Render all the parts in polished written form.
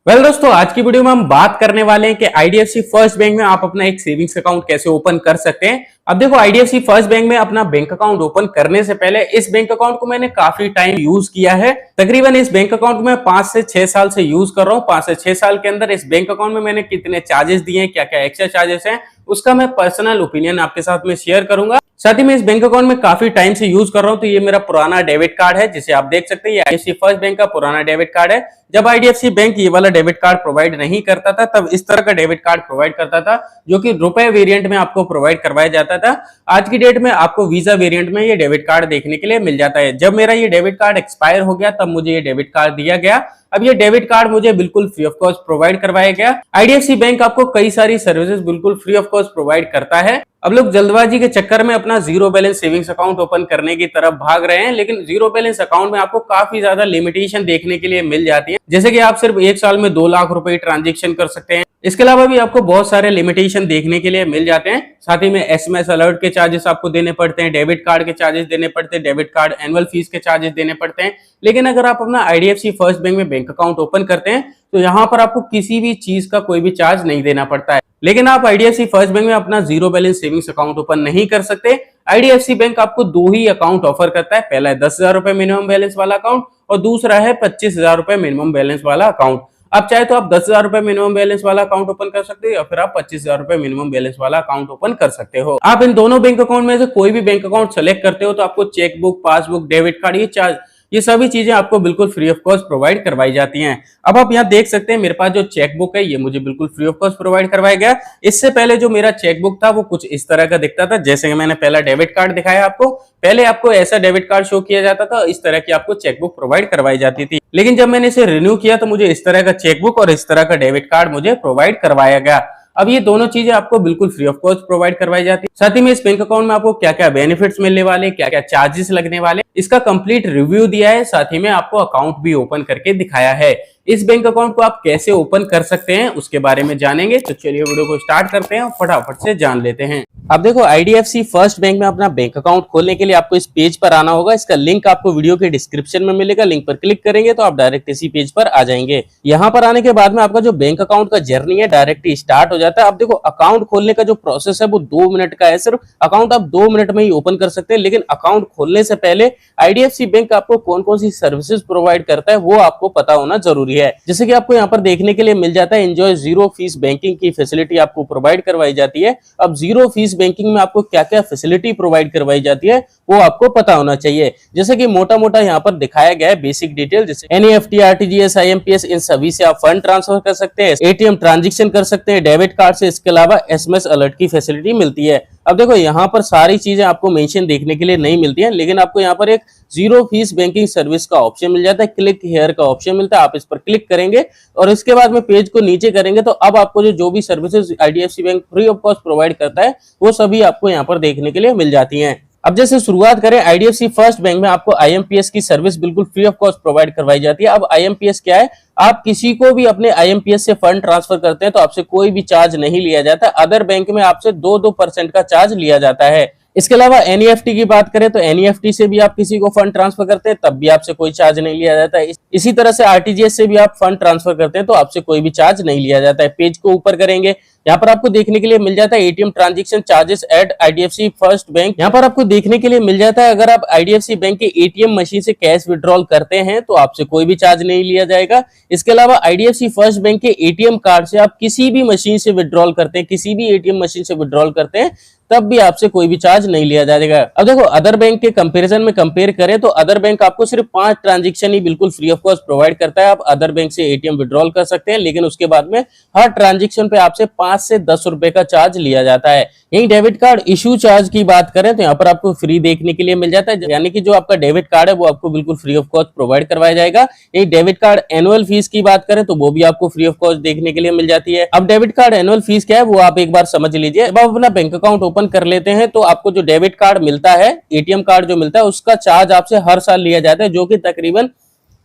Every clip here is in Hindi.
दोस्तों, आज की वीडियो में हम बात करने वाले हैं कि आईडीएफसी फर्स्ट बैंक में आप अपना एक सेविंग्स अकाउंट कैसे ओपन कर सकते हैं। अब देखो, आईडीएफसी फर्स्ट बैंक में अपना बैंक अकाउंट ओपन करने से पहले इस बैंक अकाउंट को मैंने काफी टाइम यूज किया है। तकरीबन इस बैंक अकाउंट को मैं 5 से 6 साल से यूज कर रहा हूँ। 5 से 6 साल के अंदर इस बैंक अकाउंट में मैंने कितने चार्जेस दिए हैं, क्या क्या एक्स्ट्रा चार्जेस हैं, उसका मैं पर्सनल ओपिनियन आपके साथ में शेयर करूंगा। साथ ही मैं इस बैंक अकाउंट में काफी टाइम से यूज कर रहा हूं, तो ये मेरा पुराना डेबिट कार्ड है, जिसे आप देख सकते हैं। ये आईडीएफसी फर्स्ट बैंक का पुराना डेबिट कार्ड है। जब आईडीएफसी बैंक ये वाला डेबिट कार्ड प्रोवाइड नहीं करता था, तब इस तरह का डेबिट कार्ड प्रोवाइड करता था, जो कि रुपए वेरिएंट में आपको प्रोवाइड करवाया जाता था। आज की डेट में आपको वीजा वेरिएंट में ये डेबिट कार्ड देखने के लिए मिल जाता है। जब मेरा ये डेबिट कार्ड एक्सपायर हो गया, तब मुझे ये डेबिट कार्ड दिया गया। अब ये डेबिट कार्ड मुझे बिल्कुल फ्री ऑफ कॉस्ट प्रोवाइड करवाया गया। आईडीएफसी बैंक आपको कई सारी सर्विसेज बिल्कुल फ्री ऑफ कॉस्ट प्रोवाइड करता है। अब लोग जल्दबाजी के चक्कर में अपना zero balance savings account open करने की तरफ भाग रहे हैं, लेकिन जीरो बैलेंस अकाउंट में आपको काफी ज्यादा लिमिटेशन देखने के लिए मिल जाती है। जैसे कि आप सिर्फ एक साल में 2 लाख रुपए ट्रांजेक्शन कर सकते हैं। इसके अलावा भी आपको बहुत सारे लिमिटेशन देखने के लिए मिल जाते हैं। साथ ही में एसएमएस अलर्ट के चार्जेस आपको देने पड़ते हैं, डेबिट कार्ड के चार्जेस देने पड़ते हैं, डेबिट कार्ड एनुअल फीस के चार्जेस देने पड़ते हैं। लेकिन अगर आप अपना आईडीएफसी फर्स्ट बैंक में बैंक अकाउंट ओपन करते हैं, तो यहाँ पर आपको किसी भी चीज का कोई भी चार्ज नहीं देना पड़ता है। लेकिन आप आईडीएफसी फर्स्ट बैंक में अपना zero balance savings account open नहीं कर सकते। आईडीएफसी बैंक आपको 2 ही अकाउंट ऑफर करता है। पहला है 10,000 रुपए मिनिमम बैलेंस वाला अकाउंट और दूसरा है 25,000 रुपए मिनिमम बैलेंस वाला अकाउंट। आप चाहे तो आप 10,000 रुपए मिनिमम बैलेंस वाला अकाउंट ओपन कर सकते हो, या फिर आप 25,000 रुपए मिनिमम बैलेंस वाला अकाउंट ओपन कर सकते हो। आप इन दोनों बैंक अकाउंट में से कोई भी बैंक अकाउंट सेलेक्ट करते हो, तो आपको चेकबुक, पासबुक, डेबिट कार्ड, ये सभी चीजें आपको बिल्कुल फ्री ऑफ कॉस्ट प्रोवाइड करवाई जाती हैं। अब आप यहाँ देख सकते हैं, मेरे पास जो चेकबुक है ये मुझे बिल्कुल फ्री ऑफ कॉस्ट प्रोवाइड करवाया गया। इससे पहले जो मेरा चेकबुक था वो कुछ इस तरह का दिखता था। जैसे मैंने पहला डेबिट कार्ड दिखाया आपको, पहले आपको ऐसा डेबिट कार्ड शो किया जाता था, इस तरह की आपको चेकबुक प्रोवाइड करवाई जाती थी। लेकिन जब मैंने इसे रिन्यू किया, तो मुझे इस तरह का चेकबुक और इस तरह का डेबिट कार्ड मुझे प्रोवाइड करवाया गया। अब ये दोनों चीजें आपको बिल्कुल फ्री ऑफ कॉस्ट प्रोवाइड करवाई जाती है। साथ ही में इस बैंक अकाउंट में आपको क्या क्या बेनिफिट्स मिलने वाले, क्या क्या चार्जेस लगने वाले, इसका कंप्लीट रिव्यू दिया है। साथ ही में आपको अकाउंट भी ओपन करके दिखाया है। इस बैंक अकाउंट को आप कैसे ओपन कर सकते हैं उसके बारे में जानेंगे। तो चलिए वीडियो को स्टार्ट करते हैं और फटाफट से जान लेते हैं। अब देखो, आईडीएफसी फर्स्ट बैंक में अपना बैंक अकाउंट खोलने के लिए आपको इस पेज पर आना होगा। इसका लिंक आपको वीडियो के डिस्क्रिप्शन में मिलेगा। लिंक पर क्लिक करेंगे तो आप डायरेक्ट इसी पेज पर आ जाएंगे। यहाँ पर आने के बाद में आपका जो बैंक अकाउंट का जर्नी है डायरेक्ट स्टार्ट हो जाता है। अब देखो, अकाउंट खोलने का जो प्रोसेस है वो 2 मिनट का है। सिर्फ अकाउंट आप 2 मिनट में ही ओपन कर सकते हैं। लेकिन अकाउंट खोलने से पहले आईडीएफसी बैंक आपको कौन कौन सी सर्विसेज प्रोवाइड करता है वो आपको पता होना जरूरी है। जैसे कि आपको यहाँ पर देखने के लिए मिल जाता है, एंजॉय जीरो फीस बैंकिंग की फैसिलिटी आपको प्रोवाइड करवाई जाती है। अब जीरो फीस बैंकिंग में आपको क्या क्या फैसिलिटी प्रोवाइड करवाई जाती है वो आपको पता होना चाहिए। जैसे कि मोटा मोटा यहाँ पर दिखाया गया है बेसिक डिटेल, जैसे एनईएफटी, आरटीजीएस, आईएमपीएस, इन सभी से आप फंड ट्रांसफर कर सकते हैं, एटीएम ट्रांजेक्शन कर सकते हैं, डेबिट कार्ड से। इसके अलावा एसएमएस अलर्ट की फैसिलिटी मिलती है। अब देखो, यहाँ पर सारी चीजें आपको मेंशन देखने के लिए नहीं मिलती है, लेकिन आपको यहाँ पर एक जीरो फीस बैंकिंग सर्विस का ऑप्शन मिल जाता है, क्लिक हियर का ऑप्शन मिलता है। आप इस पर क्लिक करेंगे और इसके बाद में पेज को नीचे करेंगे, तो अब आपको जो भी services IDFC bank free of cost provide करता है वो सभी आपको यहाँ पर देखने के लिए मिल जाती हैं। अब जैसे शुरुआत करें, आईडीएफसी फर्स्ट बैंक में आपको आईएमपीएस की सर्विस बिल्कुल फ्री ऑफ कॉस्ट प्रोवाइड करवाई जाती है। अब आईएमपीएस क्या है? आप किसी को भी अपने आईएमपीएस से फंड ट्रांसफर करते हैं तो आपसे कोई भी चार्ज नहीं लिया जाता। अदर बैंक में आपसे 2% का चार्ज लिया जाता है। इसके अलावा एनईएफटी की बात करें तो एनईएफटी से भी आप किसी को फंड ट्रांसफर करते हैं, तब भी आपसे कोई चार्ज नहीं लिया जाता है। इसी तरह से आरटीजीएस से भी आप फंड ट्रांसफर करते हैं तो आपसे कोई भी चार्ज नहीं लिया जाता है। पेज को ऊपर करेंगे, यहाँ पर आपको देखने के लिए मिल जाता है ATM transaction charges at IDFC first bank. यहाँ पर आपको देखने के लिए मिल जाता है, अगर आप आईडीएफसी बैंक के एटीएम मशीन से कैश विड्रॉल करते हैं तो आपसे कोई भी चार्ज नहीं लिया जाएगा। इसके अलावा आईडीएफसी फर्स्ट बैंक के एटीएम कार्ड से आप किसी भी मशीन से विड्रॉल करते हैं, किसी भी एटीएम मशीन से विड्रॉल करते हैं, तब भी आपसे कोई भी चार्ज नहीं लिया जाएगा। अब देखो, अदर बैंक के कंपैरिजन में कंपेयर करें तो अदर बैंक आपको सिर्फ 5 ट्रांजेक्शन ही बिल्कुल फ्री ऑफ कॉस्ट प्रोवाइड करता है। आप अदर बैंक से एटीएम विड्रॉल कर सकते हैं, लेकिन उसके बाद में हर ट्रांजेक्शन पे आपसे 5 से 10 रुपए का चार्ज लिया जाता है। यही डेबिट कार्ड इशू चार्ज की बात करें तो यहाँ पर आपको फ्री देखने के लिए मिल जाता है, यानी कि जो आपका डेबिट कार्ड है वो आपको बिल्कुल फ्री ऑफ कॉस्ट प्रोवाइड करवाया जाएगा। यही डेबिट कार्ड एनुअल फीस की बात करें तो वो भी आपको फ्री ऑफ कॉस्ट देखने के लिए मिल जाती है। अब डेबिट कार्ड एनुअल फीस क्या है वो आप एक बार समझ लीजिए। अब आप अपना बैंक अकाउंट ओपन कर लेते हैं तो आपको जो डेबिट कार्ड मिलता है, एटीएम कार्ड जो मिलता है, उसका चार्ज आपसे हर साल लिया जाता है, जो कि तकरीबन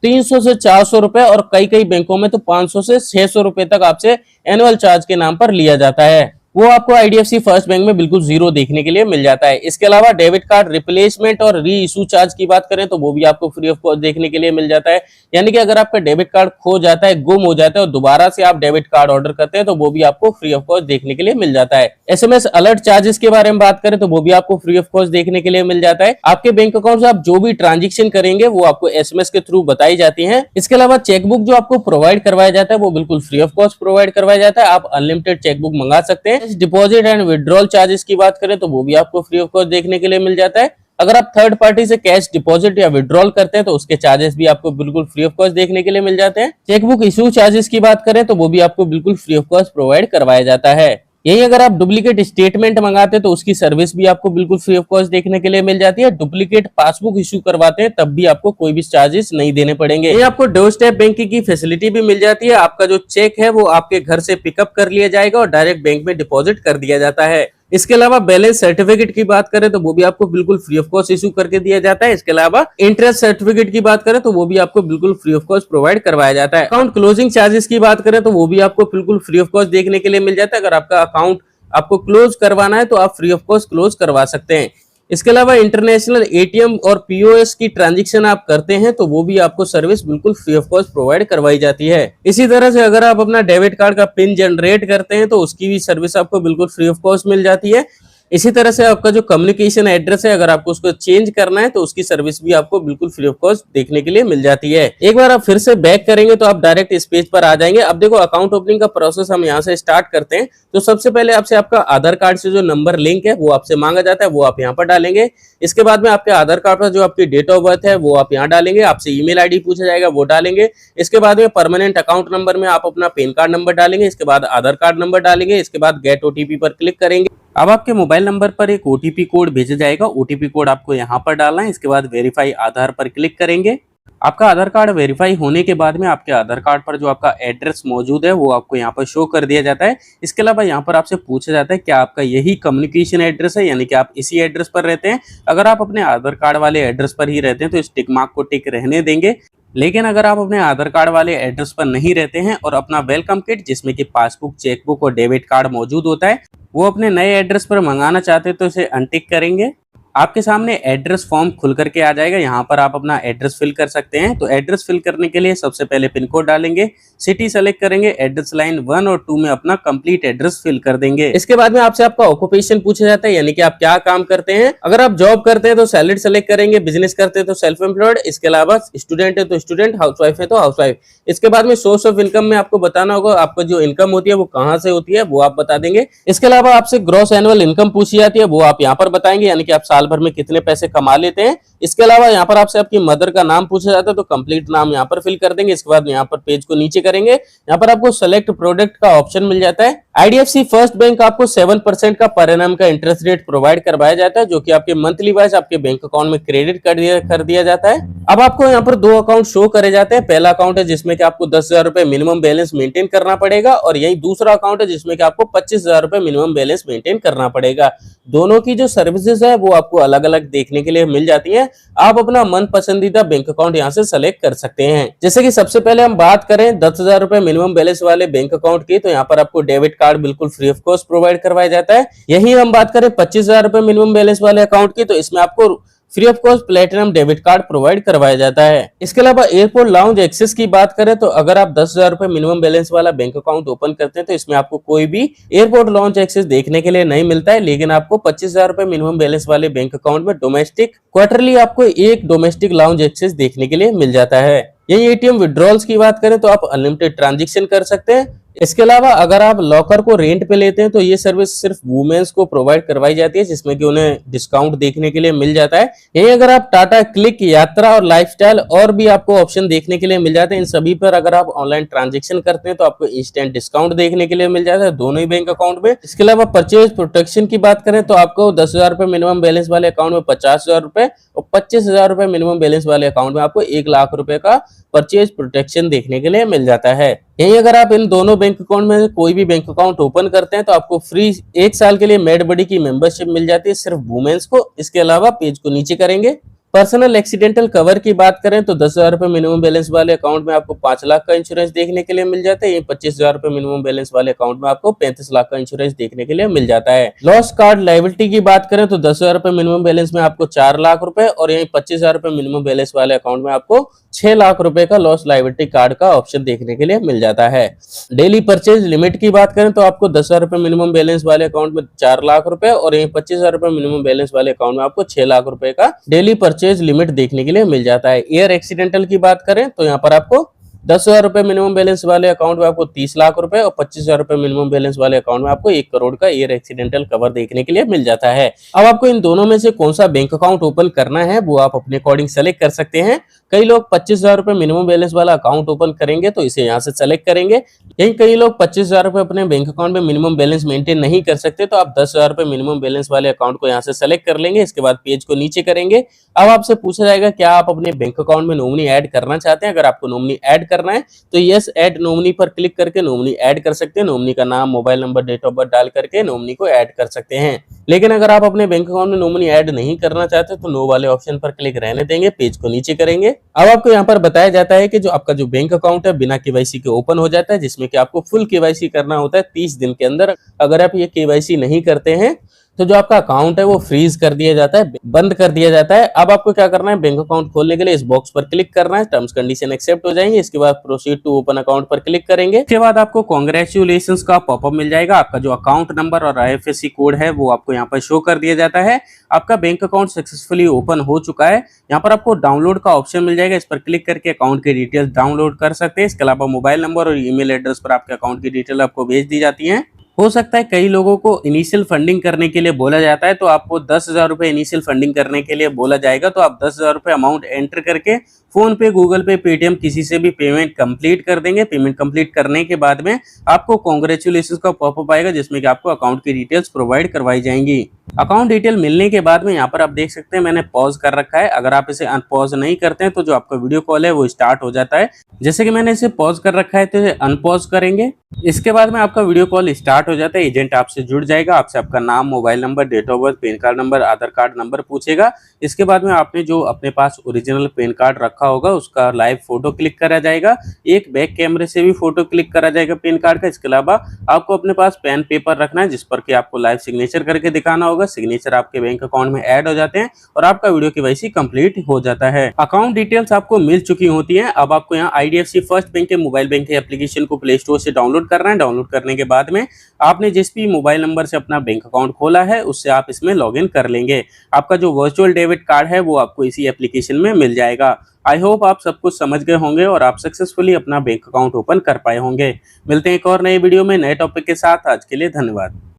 300 से 400 रुपए और कई कई बैंकों में तो 500 से 600 रुपए तक आपसे एनुअल चार्ज के नाम पर लिया जाता है। वो आपको आईडीएफसी फर्स्ट बैंक में बिल्कुल जीरो देखने के लिए मिल जाता है। इसके अलावा डेबिट कार्ड रिप्लेसमेंट और री इशू चार्ज की बात करें तो वो भी आपको फ्री ऑफ कॉस्ट देखने के लिए मिल जाता है। यानी कि अगर आपका डेबिट कार्ड खो जाता है, गुम हो जाता है और दोबारा से आप डेबिट कार्ड ऑर्डर करते हैं तो वो भी आपको फ्री ऑफ कॉस्ट देखने के लिए मिल जाता है। एसएमएस अलर्ट चार्जेस के बारे में बात करें तो वो भी आपको फ्री ऑफ कॉस्ट देखने के लिए मिल जाता है। आपके बैंक अकाउंट से आप जो भी ट्रांजेक्शन करेंगे वो आपको एसएमएस के थ्रू बताई जाती है। इसके अलावा चेकबुक जो आपको प्रोवाइड करवाया जाता है वो बिल्कुल फ्री ऑफ कॉस्ट प्रोवाइड करवाया जाता है। आप अनलिमिटेड चेकबुक मंगा सकते हैं। डिपॉजिट एंड विड्रॉल चार्जेस की बात करें तो वो भी आपको फ्री ऑफ कॉस्ट देखने के लिए मिल जाता है। अगर आप थर्ड पार्टी से कैश डिपॉजिट या विड्रॉल करते हैं तो उसके चार्जेस भी आपको बिल्कुल फ्री ऑफ कॉस्ट देखने के लिए मिल जाते हैं। चेकबुक इशू चार्जेस की बात करें तो वो भी आपको बिल्कुल फ्री ऑफ कॉस्ट प्रोवाइड करवाया जाता है। यही अगर आप डुप्लीकेट स्टेटमेंट मंगाते हैं तो उसकी सर्विस भी आपको बिल्कुल फ्री ऑफ कॉस्ट देखने के लिए मिल जाती है। डुप्लीकेट पासबुक इशू करवाते हैं तब भी आपको कोई भी चार्जेस नहीं देने पड़ेंगे। ये आपको डोर स्टेप बैंकिंग की फैसिलिटी भी मिल जाती है। आपका जो चेक है वो आपके घर से पिकअप कर लिया जाएगा और डायरेक्ट बैंक में डिपॉजिट कर दिया जाता है। इसके अलावा बैलेंस सर्टिफिकेट की बात करें तो वो भी आपको बिल्कुल फ्री ऑफ कॉस्ट इशू करके दिया जाता है। इसके अलावा इंटरेस्ट सर्टिफिकेट की बात करें तो वो भी आपको बिल्कुल फ्री ऑफ कॉस्ट प्रोवाइड करवाया जाता है। अकाउंट क्लोजिंग चार्जेस की बात करें तो वो भी आपको बिल्कुल फ्री ऑफ कॉस्ट देखने के लिए मिल जाता है। अगर आपका अकाउंट आपको क्लोज करवाना है तो आप फ्री ऑफ कॉस्ट क्लोज करवा सकते हैं। इसके अलावा इंटरनेशनल एटीएम और पीओएस की ट्रांजैक्शन आप करते हैं तो वो भी आपको सर्विस बिल्कुल फ्री ऑफ कॉस्ट प्रोवाइड करवाई जाती है। इसी तरह से अगर आप अपना डेबिट कार्ड का पिन जनरेट करते हैं तो उसकी भी सर्विस आपको बिल्कुल फ्री ऑफ कॉस्ट मिल जाती है। इसी तरह से आपका जो कम्युनिकेशन एड्रेस है अगर आपको उसको चेंज करना है तो उसकी सर्विस भी आपको बिल्कुल फ्री ऑफ कॉस्ट देखने के लिए मिल जाती है। एक बार आप फिर से बैक करेंगे तो आप डायरेक्ट इस पेज पर आ जाएंगे। अब देखो अकाउंट ओपनिंग का प्रोसेस हम यहाँ से स्टार्ट करते हैं। तो सबसे पहले आपसे आपका आधार कार्ड से जो नंबर लिंक है वो आपसे मांगा जाता है, वो आप यहाँ पर डालेंगे। इसके बाद में आपके आधार कार्ड पर जो आपकी डेट ऑफ बर्थ है वो आप यहाँ डालेंगे। आपसे ईमेल आईडी पूछा जाएगा, वो डालेंगे। इसके बाद में परमानेंट अकाउंट नंबर में आप अपना पैन कार्ड नंबर डालेंगे। इसके बाद आधार कार्ड नंबर डालेंगे। इसके बाद गेट ओटीपी पर क्लिक करेंगे। अब आपके मोबाइल नंबर पर एक ओटीपी कोड भेजा जाएगा। ओटीपी कोड आपको यहाँ पर डालना है। इसके बाद वेरीफाई आधार पर क्लिक करेंगे। आपका आधार कार्ड वेरीफाई होने के बाद में आपके आधार कार्ड पर जो आपका एड्रेस मौजूद है वो आपको यहाँ पर शो कर दिया जाता है। इसके अलावा यहाँ पर आपसे पूछा जाता है क्या आपका यही कम्युनिकेशन एड्रेस है, यानी कि आप इसी एड्रेस पर रहते हैं। अगर आप अपने आधार कार्ड वाले एड्रेस पर ही रहते हैं तो इस टिक मार्क को टिक रहने देंगे। लेकिन अगर आप अपने आधार कार्ड वाले एड्रेस पर नहीं रहते हैं और अपना वेलकम किट जिसमें कि पासबुक, चेकबुक और डेबिट कार्ड मौजूद होता है वो अपने नए एड्रेस पर मंगाना चाहते हैं तो इसे अनटिक करेंगे। आपके सामने एड्रेस फॉर्म खुल करके आ जाएगा। यहाँ पर आप अपना एड्रेस फिल कर सकते हैं। तो एड्रेस फिल करने के लिए सबसे पहले पिन कोड डालेंगे, सिटी सेलेक्ट करेंगे, एड्रेस लाइन 1 और 2 में अपना कंप्लीट एड्रेस फिल कर देंगे। इसके बाद में आपसे आपका ऑक्यूपेशन पूछा जाता है, यानी कि आप क्या काम करते हैं। अगर आप जॉब करते हैं तो सैलरी सेलेक्ट करेंगे, बिजनेस करते हैं तो सेल्फ एम्प्लॉयड, इसके अलावा स्टूडेंट है तो स्टूडेंट, हाउसवाइफ है तो हाउसवाइफ। इसके बाद में सोर्स ऑफ इनकम में आपको बताना होगा आपका जो इनकम होती है वो कहाँ से होती है, वो आप बता देंगे। इसके अलावा आपसे ग्रॉस एनुअल इनकम पूछी जाती है, वो आप यहाँ पर बताएंगे, यानी कि आप साल भर में कितने पैसे कमा लेते हैं। इसके अलावा यहाँ पर आपसे आपकी मदर का नाम पूछा जाता है तो कंप्लीट नाम यहाँ पर फिल कर देंगे। इसके बाद यहाँ पर पेज को नीचे करेंगे, यहाँ पर आपको सेलेक्ट प्रोडक्ट का ऑप्शन मिल जाता है। आईडीएफसी फर्स्ट बैंक आपको 7% का पर एनम का इंटरेस्ट रेट प्रोवाइड करवाया जाता है, जो कि आपके मंथली वाइज आपके बैंक अकाउंट में क्रेडिट कर दिया जाता है। अब आपको यहाँ पर 2 अकाउंट शो करे जाते हैं। पहला अकाउंट है जिसमें कि आपको 10,000 रुपए मिनिमम बैलेंस मेंटेन करना पड़ेगा और यही दूसरा अकाउंट है जिसमें कि आपको 25,000 रुपए मिनिमम बैलेंस मेंटेन करना पड़ेगा। दोनों की जो सर्विसेज है वो आपको अलग अलग देखने के लिए मिल जाती है। आप अपना मन पसंदीदा बैंक अकाउंट यहाँ से सेलेक्ट कर सकते हैं। जैसे कि सबसे पहले हम बात करें 10,000 रुपए मिनिमम बैलेंस वाले बैंक अकाउंट की, तो यहाँ पर आपको डेबिट कार्ड बिल्कुल फ्री ऑफ कॉस्ट प्रोवाइड करवाया जाता है। यही हम बात करें 25,000 रुपए मिनिमम बैलेंस वाले अकाउंट की, तो इसमें आपको free of cost platinum debit card provide करवाया जाता है। इसके अलावा एयरपोर्ट लाउंज एक्सेस की बात करें तो अगर आप 10,000 रुपए मिनिमम बैलेंस वाला बैंक अकाउंट ओपन करते हैं तो इसमें आपको कोई भी एयरपोर्ट लाउंज एक्सेस देखने के लिए नहीं मिलता है, लेकिन आपको 25,000 रुपए मिनिमम बैलेंस वाले बैंक अकाउंट में डोमेस्टिक क्वार्टरली आपको एक डोमेस्टिक लाउंज एक्सेस देखने के लिए मिल जाता है। यही एटीएम विड्रॉल्स की बात करें तो आप अनलिमिटेड ट्रांजेक्शन कर सकते हैं। इसके अलावा अगर आप लॉकर को रेंट पे लेते हैं तो ये सर्विस सिर्फ वुमेन्स को प्रोवाइड करवाई जाती है, जिसमें कि उन्हें डिस्काउंट देखने के लिए मिल जाता है। यही अगर आप टाटा क्लिक, यात्रा और लाइफस्टाइल और भी आपको ऑप्शन देखने के लिए मिल जाते हैं। इन सभी पर अगर आप ऑनलाइन ट्रांजेक्शन करते हैं तो आपको इंस्टेंट डिस्काउंट देखने के लिए मिल जाता है दोनों ही बैंक अकाउंट में। इसके अलावा परचेज प्रोटेक्शन की बात करें तो आपको 10,000 रुपए मिनिमम बैलेंस वाले अकाउंट में 50,000 रुपए और 25,000 रुपए मिनिमम बैलेंस वाले अकाउंट में आपको 1 लाख रुपए का परचेज प्रोटेक्शन देखने के लिए मिल जाता है। यही अगर आप इन दोनों बैंक अकाउंट में कोई भी बैंक अकाउंट ओपन करते हैं तो आपको फ्री 1 साल के लिए मेड बडी की मेंबरशिप मिल जाती है सिर्फ वुमेन्स को। इसके अलावा पेज को नीचे करेंगे, पर्सनल एक्सीडेंटल कवर की बात करें तो 10,000 रुपए मिनिमम बैलेंस वाले अकाउंट में आपको 5 लाख का इंश्योरेंस देखने के लिए मिल जाता है। ये 25,000 रुपए मिनिमम बैलेंस वाले अकाउंट में आपको 35 लाख का इंश्योरेंस देखने के लिए मिल जाता है। लॉस कार्ड लायबिलिटी की बात करें तो 10,000 रुपए मिनिमम बैलेंस में आपको 4 लाख रुपए और यही 25,000 रुपए मिनिमम बैलेंस वाले अकाउंट में आपको 6 लाख रुपए का लॉस लायबिलिटी कार्ड का ऑप्शन देखने के लिए मिल जाता है। डेली परचेज लिमिट की बात करें तो आपको 10,000 रुपए मिनिमम बैलेंस वाले अकाउंट में 4 लाख रुपए और यही 25,000 रुपए मिनिमम बैलेंस वाले अकाउंट में आपको 6 लाख रुपए का डेली परचेज लिमिट देखने के लिए मिल जाता है। एयर एक्सीडेंटल की बात करें तो यहाँ पर आपको 10,000 रुपए मिनिमम बैलेंस वाले अकाउंट में आपको 30 लाख रुपए और 25,000 रुपए मिनिमम बैलेंस वाले अकाउंट में आपको 1 करोड़ का एयर एक्सीडेंटल कवर देखने के लिए मिल जाता है। अब आपको इन दोनों में से कौन सा बैंक अकाउंट ओपन करना है वो आप अपने अकॉर्डिंग सेलेक्ट कर सकते हैं। कई लोग 25,000 रुपए मिनिमम बैलेंस वाला अकाउंट ओपन करेंगे तो इसे यहाँ से सेलेक्ट करेंगे। यही कई लोग 25,000 रुपए अपने बैंक अकाउंट में मिनिमम बैलेंस मेंटेन नहीं कर सकते तो आप 10,000 रुपए मिनिमम बैलेंस वाले अकाउंट को यहाँ से सेलेक्ट कर लेंगे। इसके बाद पेज को नीचे करेंगे। अब आपसे पूछा जाएगा क्या आप अपने बैंक अकाउंट में नॉमिनी ऐड करना चाहते हैं। अगर आपको नॉमिनी ऐड करना है तो यस ऐड नॉमिनी पर क्लिक करके नॉमिनी ऐड कर सकते हैं। नॉमिनी का नाम, mobile number, date of birth डाल करके नॉमिनी को ऐड कर सकते हैं। लेकिन अगर आप अपने बैंक अकाउंट में नॉमिनी ऐड नहीं करना चाहते तो नो वाले ऑप्शन पर क्लिक रहने देंगे। पेज को नीचे करेंगे। अब आपको यहाँ पर बताया जाता है कि जो आपका जो बैंक अकाउंट है बिना केवाईसी के ओपन हो जाता है, जिसमें कि आपको फुल केवाईसी करना होता है 30 दिन के अंदर। अगर आप ये केवाईसी नहीं करते हैं तो जो आपका अकाउंट है वो फ्रीज कर दिया जाता है, बंद कर दिया जाता है। अब आपको क्या करना है, बैंक अकाउंट खोलने के लिए इस बॉक्स पर क्लिक करना है। टर्म्स कंडीशन एक्सेप्ट हो जाएंगे। इसके बाद प्रोसीड टू ओपन अकाउंट पर क्लिक करेंगे। इसके बाद आपको कांग्रेचुलेशंस का पॉपअप मिल जाएगा। आपका जो अकाउंट नंबर और आईएफएससी कोड है वो आपको यहाँ पर शो कर दिया जाता है। आपका बैंक अकाउंट सक्सेसफुली ओपन हो चुका है। यहाँ पर आपको डाउनलोड का ऑप्शन मिल जाएगा। इस पर क्लिक करके अकाउंट की डिटेल्स डाउनलोड कर सकते हैं। इसके अलावा मोबाइल नंबर और ईमेल एड्रेस पर आपके अकाउंट की डिटेल आपको भेज दी जाती है। हो सकता है कई लोगों को इनिशियल फंडिंग करने के लिए बोला जाता है तो आपको 10,000 रुपए इनिशियल फंडिंग करने के लिए बोला जाएगा। तो आप 10,000 रुपए अमाउंट एंटर करके फोन पे, गूगल पे, पेटीएम किसी से भी पेमेंट कंप्लीट कर देंगे। पेमेंट कंप्लीट करने के बाद में आपको कांग्रेचुलेशंस का पॉपअप आएगा जिसमें कि आपको अकाउंट की डिटेल्स प्रोवाइड करवाई जाएंगी। अकाउंट डिटेल मिलने के बाद में यहाँ पर आप देख सकते हैं मैंने पॉज कर रखा है। अगर आप इसे अनपॉज नहीं करते हैं तो जो आपका वीडियो कॉल है वो स्टार्ट हो जाता है। जैसे कि मैंने इसे पॉज कर रखा है तो इसे अनपॉज करेंगे। इसके बाद में आपका वीडियो कॉल स्टार्ट हो जाता है। एजेंट आपसे जुड़ जाएगा। आपसे आपका नाम, mobile number, date of birth, PAN card number, Aadhaar card number पूछेगा। इसके बाद में आपने जो अपने पास ओरिजिनल पैन कार्ड रखा होगा उसका लाइव फोटो क्लिक करा जाएगा। एक बैक कैमरे से भी फोटो क्लिक करा जाएगा पैन कार्ड का। इसके अलावा आपको अपने पास पेन पेपर रखना है जिस पर कि आपको लाइव सिग्नेचर करके दिखाना होगा। सिग्नेचर आपके बैंक अकाउंट में ऐड हो जाते हैं और आपका वीडियो केवाईसी कंप्लीट हो जाता है। अकाउंट डिटेल्स आपको मिल चुकी होती हैं। अब आपको यहाँ आईडीएफसी फर्स्ट बैंक के मोबाइल बैंक के एप्लीकेशन को प्ले स्टोर से डाउनलोड करना है। डाउनलोड करने के बाद में आपने जिस भी मोबाइल नंबर से अपना बैंक अकाउंट खोला है उससे आप इसमें लॉगिन कर लेंगे। आपका जो वर्चुअल डेबिट कार्ड है वो आपको इसी एप्लीकेशन में मिल जाएगा। आई होप आप सब कुछ समझ गए होंगे और आप सक्सेसफुली अपना बैंक अकाउंट ओपन कर पाए होंगे। मिलते हैं एक और नई वीडियो में नए टॉपिक के साथ। आज के लिए धन्यवाद।